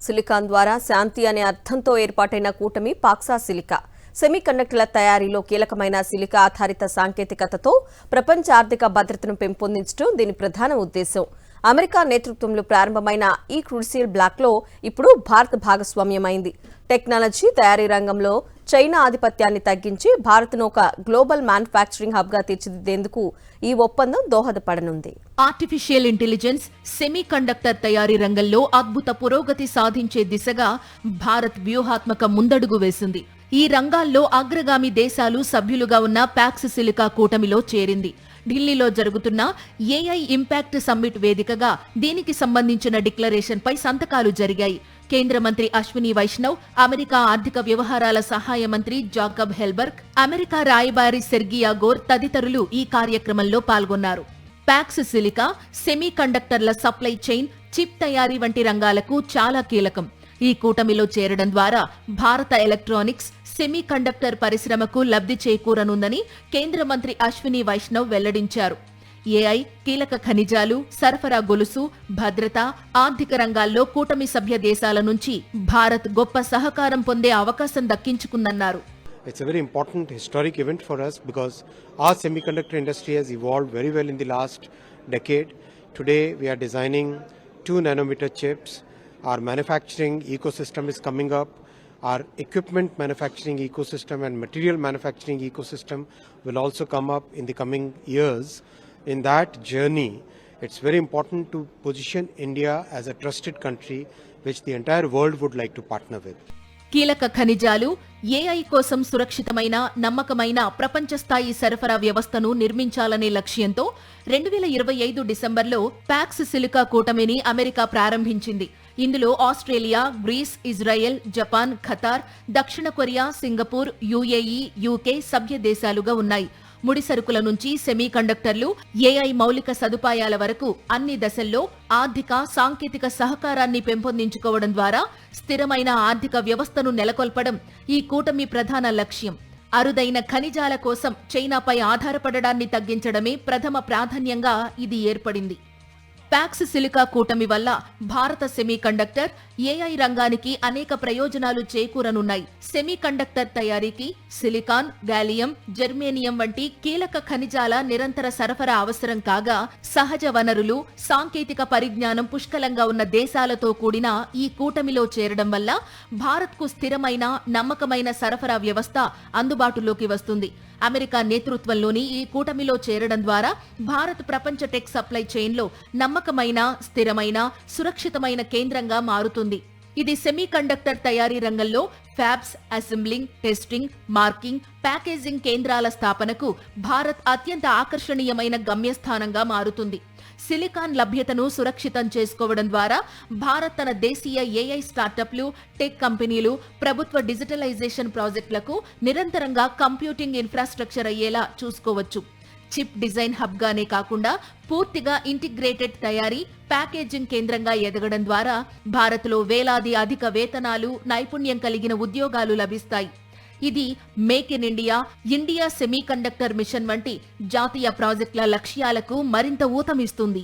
Silicon ద్వారా శాంతి అనే అర్థంతో ఏర్పాటైన కూటమి పాక్సా సిలికా సెమీకండక్టర్ల తయారీలో కీలకమైన సిలికా ఆధారిత సాంకేతికతతో ప్రపంచ ఆర్థిక భద్రతను పెంపొందించడం దీని ప్రధాన ఉద్దేశం. అమెరికా నేతృత్వంలో ప్రారంభమైన ఈ క్రూసియల్ బ్లాక్లో ఇప్పుడు భారత్ భాగస్వామ్యమైంది. టెక్నాలజీ తయారీ రంగంలో చైనా ఆధిపత్యాన్ని తగ్గించి భారత్ను ఒక గ్లోబల్ మ్యానుఫ్యాక్చరింగ్ హబ్గా తీర్చిదిద్దేందుకు ఈ ఒప్పందం దోహదపడనుంది. ఆర్టిఫిషియల్ ఇంటెలిజెన్స్ సెమీకండక్టర్ తయారీ రంగంలో అద్భుత పురోగతి సాధించే దిశగా భారత్ వ్యూహాత్మక ముందడుగు వేసింది. ఈ రంగాల్లో అగ్రగామి దేశాలు సభ్యులుగా ఉన్న పాక్స్ సిలికా కూటమిలో చేరింది. ఢిల్లీలో జరుగుతున్న ఏఐ ఇంపాక్ట్ సమ్మిట్ వేదికగా దీనికి సంబంధించిన డిక్లరేషన్పై సంతకాలు జరిగాయి. కేంద్ర మంత్రి అశ్విని వైష్ణవ్, అమెరికా ఆర్థిక వ్యవహారాల సహాయ మంత్రి జాకబ్ హెల్బర్గ్, అమెరికా రాయబారి సెర్గియా గోర్ తదితరులు ఈ కార్యక్రమంలో పాల్గొన్నారు. పాక్స్ సిలికా సెమీకండక్టర్ల సప్లై చైన్, చిప్ తయారీ వంటి రంగాలకు చాలా కీలకం. ఈ కూటమిలో చేరడం ద్వారా భారత ఎలక్ట్రానిక్స్, సెమీకండక్టర్ పరిశ్రమకు లబ్ధి చేకూరనుందని కేంద్ర మంత్రి అశ్విని వైష్ణవ్ వెల్లడించారు. ఏఐ, కీలక ఖనిజాలు, సరఫరా గొలుసు, భద్రత, ఆర్థిక రంగాల్లో కూటమి సభ్య దేశాల నుంచి భారత్ గొప్ప సహకారం పొందే అవకాశం దక్కించుకుందన్నారు. It's a very important historic event for us because our semiconductor industry has evolved very well in the last decade. Today we are designing 2 nanometer chips. Our manufacturing ecosystem is coming up. Our equipment manufacturing ecosystem and material manufacturing ecosystem will also come up in the coming years. In that journey, it's very important to position India as a trusted country which the entire world would like to partner with. కీలక ఖనిజాలు, AI కోసం సురక్షితమైన, నమ్మకమైన ప్రపంచ స్థాయి సరఫరా వ్యవస్థను నిర్మించాలనే లక్ష్యంతో 2025 డిసెంబర్లో పాక్స్ సిలికా కూటమిని అమెరికా ప్రారంభించింది. ఇందులో Australia, Greece, Israel, Japan, Qatar, దక్షిణ కొరియా, సింగపూర్, యుఏఈ, యూకే సభ్య దేశాలుగా ఉన్నాయి. ముడి సరుకుల నుంచి సెమీకండక్టర్లు, ఏఐ మౌలిక సదుపాయాల వరకు అన్ని దశల్లో ఆర్థిక, సాంకేతిక సహకారాన్ని పెంపొందించుకోవడం ద్వారా స్థిరమైన ఆర్థిక వ్యవస్థను నెలకొల్పడం ఈ కూటమి ప్రధాన లక్ష్యం. అరుదైన ఖనిజాల కోసం చైనాపై ఆధారపడడాన్ని తగ్గించడమే ప్రథమ ప్రాధాన్యంగా ఇది ఏర్పడింది. పాక్స్ సిలికా కూటమి వల్ల భారత సెమీకండక్టర్, ఏఐ రంగానికి అనేక ప్రయోజనాలు చేకూరనున్నాయి. సెమీకండక్టర్ తయారీకి సిలికాన్, గాలియం, జెర్మేనియం వంటి కీలక ఖనిజాల నిరంతర సరఫరా అవసరం కాగా, సహజ వనరులు, సాంకేతిక పరిజ్ఞానం పుష్కలంగా ఉన్న దేశాలతో కూడిన ఈ కూటమిలో చేరడం వల్ల భారత్కు స్థిరమైన, నమ్మకమైన సరఫరా వ్యవస్థ అందుబాటులోకి వస్తుంది. అమెరికా నేతృత్వంలోని ఈ కూటమిలో చేరడం ద్వారా భారత్ ప్రపంచ టెక్ సప్లై చైన్లో నమ్మకమైన, స్థిరమైన, సురక్షితమైన కేంద్రంగా మారుతుంది. ఇది సెమీకండక్టర్ తయారీ రంగంలో fabs, assembling, testing, marking, packaging కేంద్రాల స్థాపనకు భారత్ అత్యంత ఆకర్షణీయమైన గమ్యస్థానంగా మారుతుంది. సిలికాన్ లభ్యతను సురక్షితం చేసుకోవడం ద్వారా భారత్ తన దేశీయ ఏఐ స్టార్టప్లు, టెక్ కంపెనీలు, ప్రభుత్వ డిజిటలైజేషన్ ప్రాజెక్టులకు నిరంతరంగా కంప్యూటింగ్ ఇన్ఫ్రాస్ట్రక్చర్ అయ్యేలా చూసుకోవచ్చు. చిప్ డిజైన్ హబ్గానే కాకుండా పూర్తిగా ఇంటిగ్రేటెడ్ తయారీ, ప్యాకేజింగ్ కేంద్రంగా ఎదగడం ద్వారా భారత్లో వేలాది అధిక వేతనాలు, నైపుణ్యం కలిగిన ఉద్యోగాలు లభిస్తాయి. ఇది make in India, India semiconductor machine వంటి జాతీయ ప్రాజెక్టుల లక్ష్యాలకు మరింత ఊతమిస్తుంది.